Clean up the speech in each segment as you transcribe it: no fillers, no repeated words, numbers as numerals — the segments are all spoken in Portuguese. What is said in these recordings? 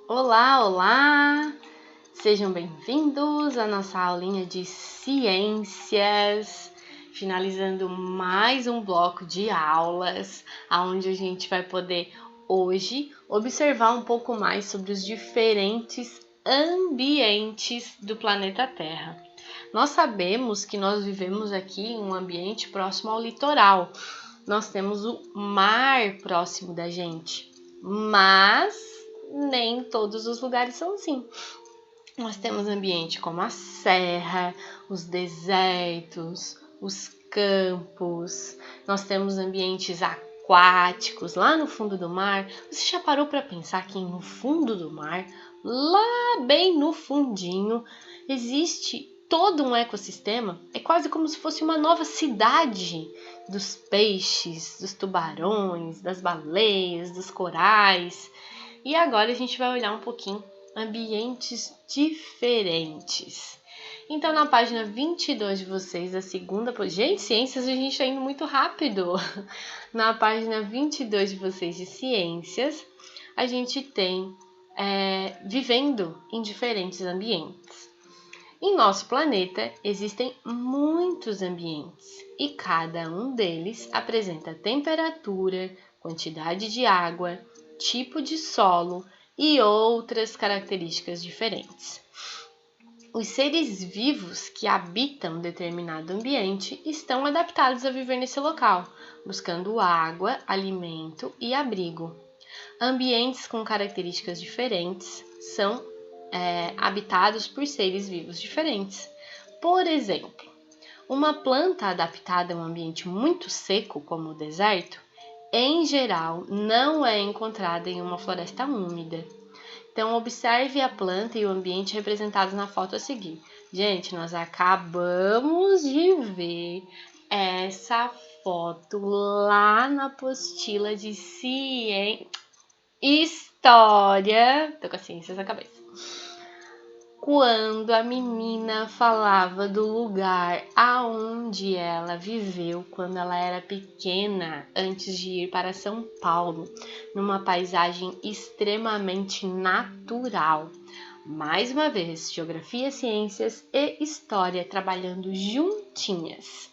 Olá, olá! Sejam bem-vindos à nossa aulinha de ciências, finalizando mais um bloco de aulas, onde a gente vai poder hoje observar um pouco mais sobre os diferentes ambientes do planeta Terra. Nós sabemos que nós vivemos aqui em um ambiente próximo ao litoral. Nós temos o mar próximo da gente, mas nem todos os lugares são assim. Nós temos ambiente como a serra, os desertos, os campos. Nós temos ambientes aquáticos lá no fundo do mar. Você já parou para pensar que no fundo do mar, lá bem no fundinho, existe todo um ecossistema? É quase como se fosse uma nova cidade dos peixes, dos tubarões, das baleias, dos corais. E agora a gente vai olhar um pouquinho ambientes diferentes. Então, na página 22 de vocês, a segunda... Gente, ciências, a gente está indo muito rápido. Na página 22 de vocês de ciências, a gente tem vivendo em diferentes ambientes. Em nosso planeta, existem muitos ambientes e cada um deles apresenta temperatura, quantidade de água, tipo de solo e outras características diferentes. Os seres vivos que habitam determinado ambiente estão adaptados a viver nesse local, buscando água, alimento e abrigo. Ambientes com características diferentes são habitados por seres vivos diferentes. Por exemplo, uma planta adaptada a um ambiente muito seco, como o deserto, em geral, não é encontrada em uma floresta úmida. Então, observe a planta e o ambiente representados na foto a seguir. Gente, nós acabamos de ver essa foto lá na apostila de História. Tô com a ciência na cabeça. Quando a menina falava do lugar aonde ela viveu quando ela era pequena, antes de ir para São Paulo, numa paisagem extremamente natural. Mais uma vez, geografia, ciências e história trabalhando juntinhas.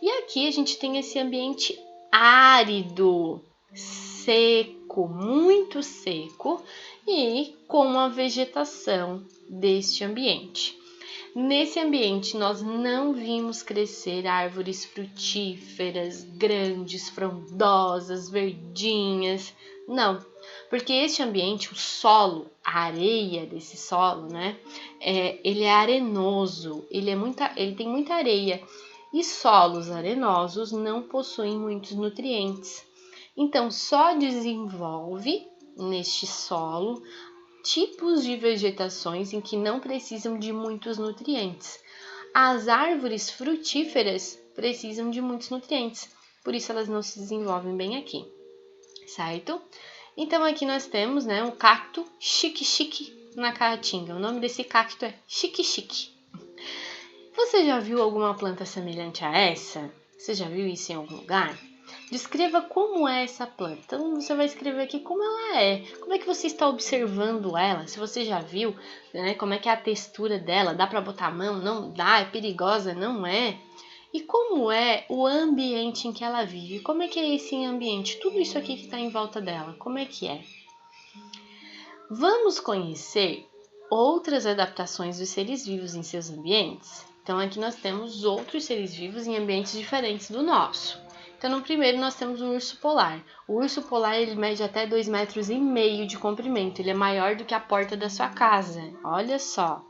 E aqui a gente tem esse ambiente árido, seco, muito seco e com a vegetação deste ambiente. Nesse ambiente, nós não vimos crescer árvores frutíferas, grandes, frondosas, verdinhas. Não, porque este ambiente, o solo, a areia desse solo, ele é arenoso, ele tem muita areia. E solos arenosos não possuem muitos nutrientes. Então, só desenvolve neste solo tipos de vegetações em que não precisam de muitos nutrientes. As árvores frutíferas precisam de muitos nutrientes, por isso elas não se desenvolvem bem aqui, certo? Então aqui nós temos o cacto xique-xique na Caatinga. O nome desse cacto é xique-xique. Você já viu alguma planta semelhante a essa? Você já viu isso em algum lugar? Descreva como é essa planta. Então, você vai escrever aqui como ela é. Como é que você está observando ela? Se você já viu, como é que é a textura dela? Dá para botar a mão? Não dá? É perigosa? Não é? E como é o ambiente em que ela vive? Como é que é esse ambiente? Tudo isso aqui que está em volta dela, como é que é? Vamos conhecer outras adaptações dos seres vivos em seus ambientes? Então, aqui nós temos outros seres vivos em ambientes diferentes do nosso. Então, no primeiro, nós temos o urso polar. O urso polar, ele mede até 2,5 metros de comprimento. Ele é maior do que a porta da sua casa. Olha só.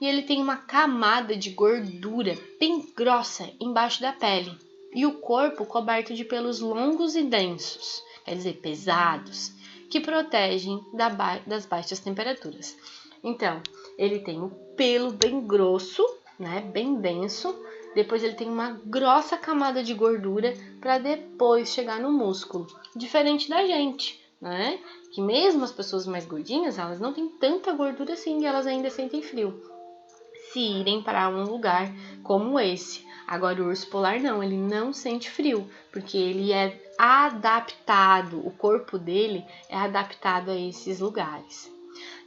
E ele tem uma camada de gordura bem grossa embaixo da pele. E o corpo coberto de pelos longos e densos, quer dizer, pesados, que protegem das baixas temperaturas. Então, ele tem o pelo bem grosso, bem denso. Depois ele tem uma grossa camada de gordura para depois chegar no músculo. Diferente da gente, que mesmo as pessoas mais gordinhas, elas não têm tanta gordura assim e elas ainda sentem frio se irem para um lugar como esse. Agora o urso polar não, ele não sente frio, porque ele é adaptado, o corpo dele é adaptado a esses lugares.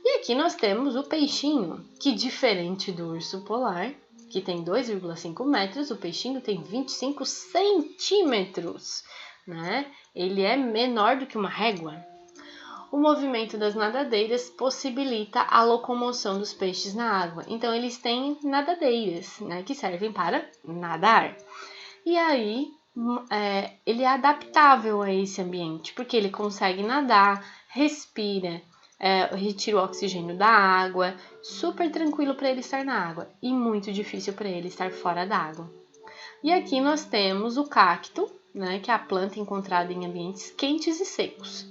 E aqui nós temos o peixinho, que diferente do urso polar, que tem 2,5 metros, o peixinho tem 25 centímetros, né? Ele é menor do que uma régua. O movimento das nadadeiras possibilita a locomoção dos peixes na água. Então, eles têm nadadeiras, né, que servem para nadar. E aí, ele é adaptável a esse ambiente, porque ele consegue nadar, respira, retira o oxigênio da água, super tranquilo para ele estar na água e muito difícil para ele estar fora da água. E aqui nós temos o cacto, né, que é a planta encontrada em ambientes quentes e secos.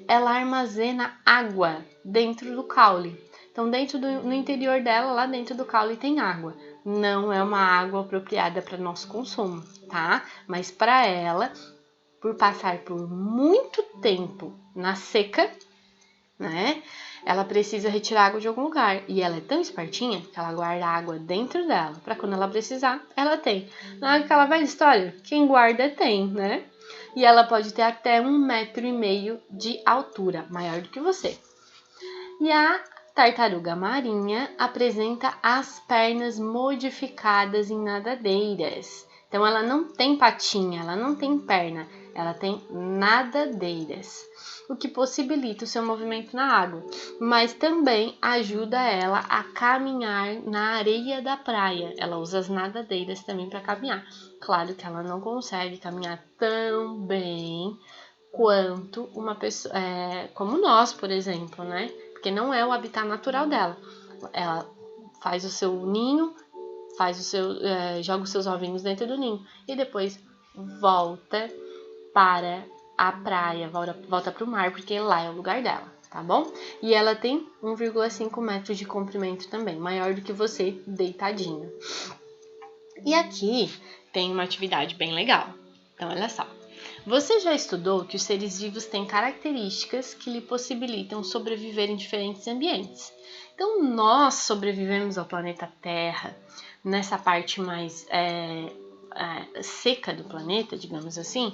Ela armazena água dentro do caule. Então, no interior dela, lá dentro do caule, tem água. Não é uma água apropriada para nosso consumo, tá? Mas para ela, por passar por muito tempo na seca, né? Ela precisa retirar água de algum lugar. E ela é tão espertinha que ela guarda a água dentro dela. Para quando ela precisar, ela tem. Não é aquela velha história? Quem guarda tem, né? E ela pode ter até 1,5 metro de altura, maior do que você. E a tartaruga marinha apresenta as pernas modificadas em nadadeiras. Então, ela não tem patinha, ela não tem perna, ela tem nadadeiras, o que possibilita o seu movimento na água, mas também ajuda ela a caminhar na areia da praia. Ela usa as nadadeiras também para caminhar. Claro que ela não consegue caminhar tão bem quanto uma pessoa, como nós, por exemplo, né? Porque não é o habitat natural dela. Ela faz o seu ninho, joga os seus ovinhos dentro do ninho e depois volta para a praia, volta para o mar, porque lá é o lugar dela, tá bom? E ela tem 1,5 metros de comprimento também, maior do que você deitadinho. E aqui tem uma atividade bem legal. Então, olha só. Você já estudou que os seres vivos têm características que lhe possibilitam sobreviver em diferentes ambientes. Então, nós sobrevivemos ao planeta Terra, nessa parte mais seca do planeta, digamos assim,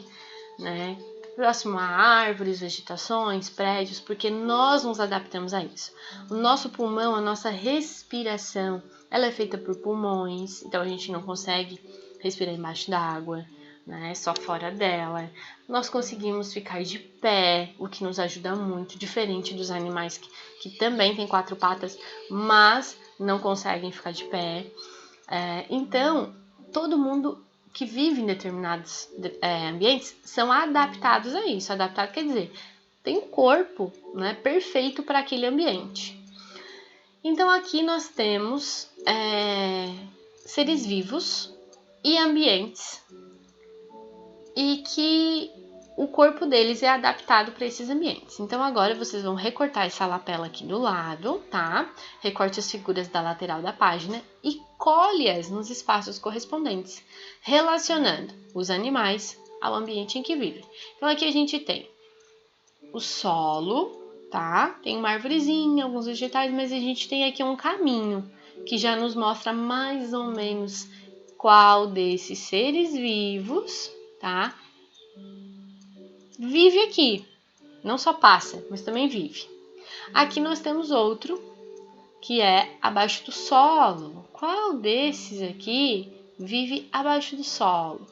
né? Próximo a árvores, vegetações, prédios, porque nós nos adaptamos a isso. O nosso pulmão, a nossa respiração, ela é feita por pulmões, então a gente não consegue respirar embaixo d'água, né? Só fora dela. Nós conseguimos ficar de pé, o que nos ajuda muito, diferente dos animais que também têm 4 patas, mas não conseguem ficar de pé. Então, todo mundo que vive em determinados ambientes são adaptados a isso. Adaptado quer dizer, tem um corpo, né, perfeito para aquele ambiente. Então, aqui nós temos seres vivos e ambientes e que o corpo deles é adaptado para esses ambientes. Então, agora vocês vão recortar essa lapela aqui do lado, tá? Recorte as figuras da lateral da página e colhe-as nos espaços correspondentes, relacionando os animais ao ambiente em que vivem. Então, aqui a gente tem o solo, tá? Tem uma arvorezinha, alguns vegetais, mas a gente tem aqui um caminho que já nos mostra mais ou menos qual desses seres vivos, tá? Vive aqui, não só passa, mas também vive. Aqui nós temos outro, que é abaixo do solo. Qual desses aqui vive abaixo do solo?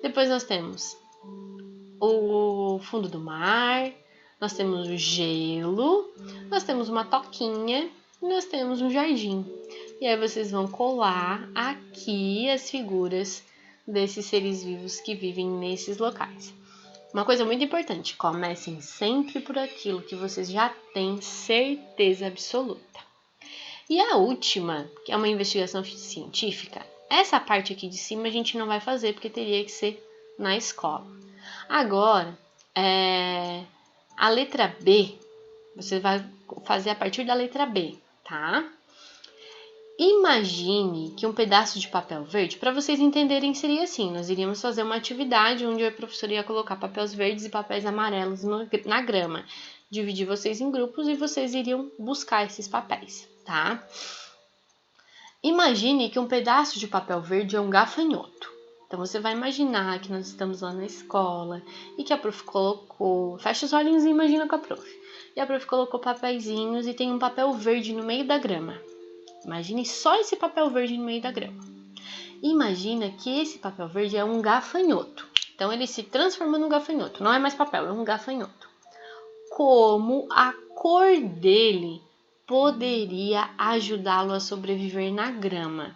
Depois nós temos o fundo do mar, nós temos o gelo, nós temos uma toquinha e nós temos um jardim. E aí vocês vão colar aqui as figuras desses seres vivos que vivem nesses locais. Uma coisa muito importante, comecem sempre por aquilo que vocês já têm certeza absoluta. E a última, que é uma investigação científica, essa parte aqui de cima a gente não vai fazer porque teria que ser na escola. Agora, a letra B, você vai fazer a partir da letra B, tá? Imagine que um pedaço de papel verde, para vocês entenderem, seria assim: nós iríamos fazer uma atividade onde a professora ia colocar papéis verdes e papéis amarelos na grama, dividir vocês em grupos e vocês iriam buscar esses papéis, tá? Imagine que um pedaço de papel verde é um gafanhoto. Então, você vai imaginar que nós estamos lá na escola e que a prof colocou... Fecha os olhinhos e imagina com a prof. e a prof colocou papeizinhos e tem um papel verde no meio da grama. Imagine só esse papel verde no meio da grama. Imagina que esse papel verde é um gafanhoto. Então, ele se transforma num gafanhoto. Não é mais papel, é um gafanhoto. Como a cor dele poderia ajudá-lo a sobreviver na grama?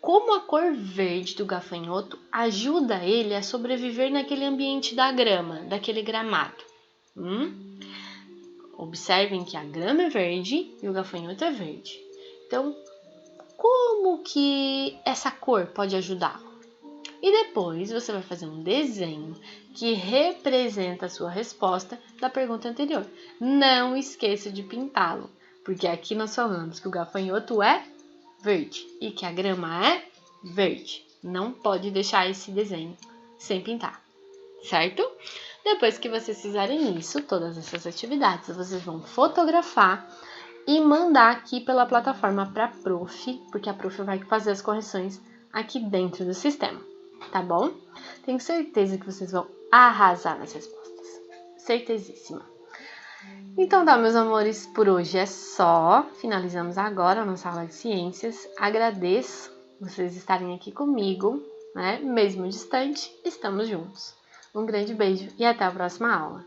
Como a cor verde do gafanhoto ajuda ele a sobreviver naquele ambiente da grama, daquele gramado? Observem que a grama é verde e o gafanhoto é verde. Então, como que essa cor pode ajudá-lo? E depois você vai fazer um desenho que representa a sua resposta da pergunta anterior. Não esqueça de pintá-lo, porque aqui nós falamos que o gafanhoto é verde e que a grama é verde. Não pode deixar esse desenho sem pintar, certo? Depois que vocês fizerem isso, todas essas atividades, vocês vão fotografar e mandar aqui pela plataforma para a prof, porque a prof vai fazer as correções aqui dentro do sistema, tá bom? Tenho certeza que vocês vão arrasar nas respostas, certezíssima. Então tá, meus amores, por hoje é só. Finalizamos agora a nossa aula de ciências. Agradeço vocês estarem aqui comigo, né? Mesmo distante, estamos juntos. Um grande beijo e até a próxima aula.